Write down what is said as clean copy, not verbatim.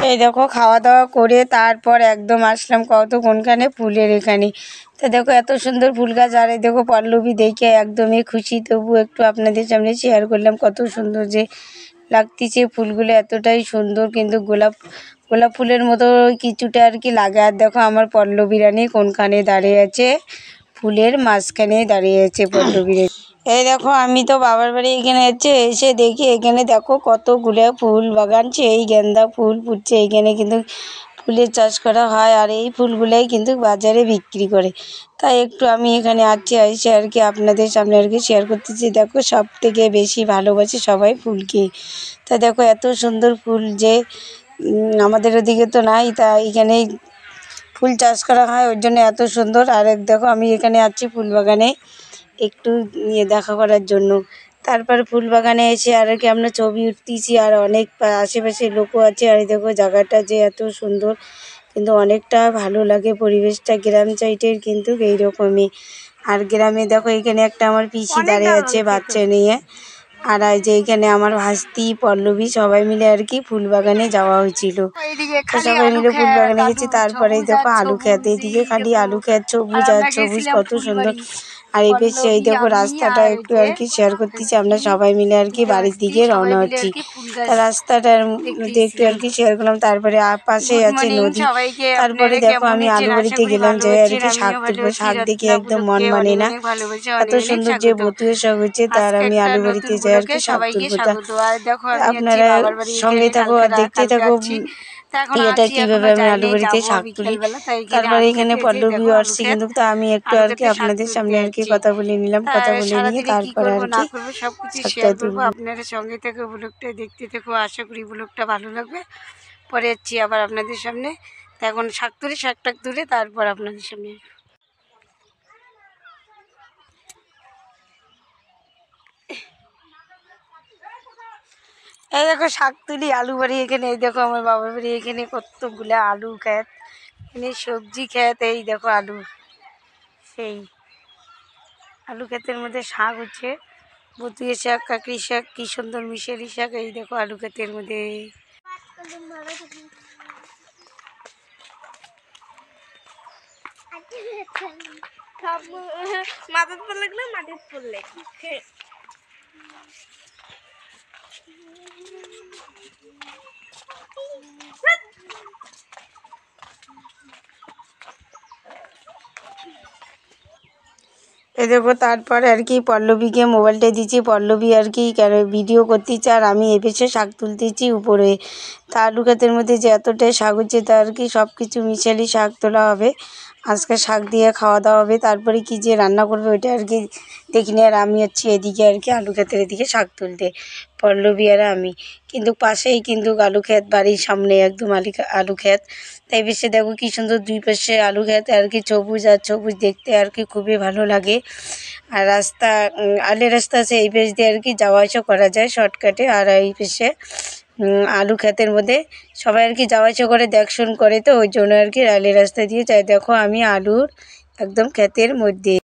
এই দেখো খাওয়া দাওয়া করে তারপর একদম আসলাম কত কোনখানে ফুলের এখানে। তো দেখো এত সুন্দর ফুল গাছ, আর এই দেখো পল্লবী দেখে একদমই খুশি। তবু একটু আপনাদের সামনে শেয়ার করলাম কত সুন্দর যে লাগতেছে ফুলগুলো, এতটাই সুন্দর। কিন্তু গোলাপ গোলাপ ফুলের মতো কিছুটা আর কি লাগে। আর দেখো আমার পল্লবী রানী কোনখানে দাঁড়িয়ে আছে, ফুলের মাঝখানে দাঁড়িয়ে আছে পল্লবী রানী। এই দেখো আমি তো বাবার বাড়ি এখানে এসে দেখি এখানে দেখো কতগুলো ফুল বাগান, এই গেন্দা ফুল ফুটছে এইখানে, কিন্তু ফুলের চাষ করা হয় আর এই ফুলগুলাই কিন্তু বাজারে বিক্রি করে। তাই একটু আমি এখানে এসে আর কি আপনাদের সামনে আর কি শেয়ার করতেছি। দেখো সব থেকে বেশি ভালোবাসি সবাই ফুলকে। তা দেখো এত সুন্দর ফুল যে আমাদের ওদিকে তো নাই, তা এখানেই ফুল চাষ করা হয়, ওর জন্য এত সুন্দর। আর দেখো আমি এখানে ফুল বাগানে একটু দেখা করার জন্য। তারপর ফুল বাগানে এসে আর কি আমরা ছবি উঠতেছি, আর অনেক আশেপাশে লোকও আছে। আর দেখো জায়গাটা যে এত সুন্দর, কিন্তু অনেকটা ভালো লাগে পরিবেশটা, গ্রাম সাইডের কিন্তু এইরকমই। আর গ্রামে দেখো এখানে একটা আমার পিসি দাঁড়িয়ে আছে বাচ্চা নিয়ে। আর এই যে এখানে আমার ভাস্তি পল্লবী সবাই মিলে আর কি ফুল বাগানে যাওয়া হয়েছিল। তো সবাই মিলে ফুল বাগানে গেছি। তারপরে দেখো আলু ক্ষেত, এইদিকে খালি আলু ক্ষেত, সবুজ আর সবুজ, কত সুন্দর। আর এই বেশ এই দেখো রাস্তাটা একটু আর কি শেয়ার করতেছি, আমরা সবাই মিলে আর কি বাড়ির দিকে রওনা হচ্ছি। তা রাস্তাটার মধ্যে একটু আর কি শেয়ার করলাম। তারপরে পাশে আছে নদী। তারপরে দেখো আমি আলু বাড়িতে গেলাম, যে আর কি শাক তুলবো। শাক দেখে একদম মন মানে না, এত সুন্দর যে বতুয়া শাক হচ্ছে, তার আমি আলু বাড়িতে যাই আর কি শাক তুলবো। তা আপনারা সঙ্গে থাকো আর দেখতে থাকো এটা কিভাবে আমি আলু বাড়িতে শাক তুলি। তারপরে এখানে পল্লবী আসছে কিন্তু, তা আমি একটু আর কি আপনাদের সামনে আর কি কথা বলে নিলাম। কথা বলে নিয়ে তারপরে আর কি শাকটা তুলবো। আপনারা সঙ্গে থেকে ব্লগটা দেখতে থাকো, আশা করি ব্লগটা ভালো লাগবে। পরে যাচ্ছি আবার আপনাদের সামনে। এখন শাক তুলি, শাকটা তুলে তারপর আপনাদের সামনে। এই দেখো শাক তুলি, আলু বাড়ি এখানে। এই দেখো আমার বাবার বাড়ি এখানে কতগুলো আলু ক্ষেত, এখানে সবজি ক্ষেত। এই দেখো আলু, সেই আলু ক্ষেতের মধ্যে শাক হচ্ছে, বতুয়া শাক, কাকড়ি শাক, কি সুন্দর মিশালি শাক। এই দেখো আলু ক্ষেতের মধ্যে। মাটির পড়লে মাটির পড়লে এই দেখো তারপরে আর কি পল্লবীকে মোবাইলটা দিচ্ছি, পল্লবী আর কি ভিডিও করতেছে, আর আমি এসে শাক তুলতেছি উপরে। তা আলু ক্ষেতের মধ্যে যে এতটাই শাক হচ্ছে, তা আর কি সব কিছু মিশালি শাক তোলা হবে। আজকে শাক দিয়ে খাওয়া দাওয়া হবে। তারপরে কি যে রান্না করবে ওইটা আর কি দেখিনি। আর আমি এদিকে আর কি আলু ক্ষেতের এদিকে শাক তুলতে, পল্লবী আর আমি। কিন্তু পাশেই কিন্তু আলু ক্ষেত, বাড়ির সামনে একদম আলু ক্ষেত। তাই বেশি দেখো কি সুন্দর দুই পাশে আলু ক্ষেত, আর কি সবুজ আর সবুজ, দেখতে আর কি খুবই ভালো লাগে। আর রাস্তা আলের রাস্তা আছে, এই পাশ দিয়ে আর কি যাওয়া আসা করা যায় শর্টকাটে। আর এই পাশে আলু ক্ষেতের মধ্যে সবাই আর কি যাওয়া আসা করে, দেখশন করে, তো ওই জন্য আর কি আলের রাস্তা দিয়ে যাই। দেখো আমি আলুর একদম ক্ষেতের মধ্যে।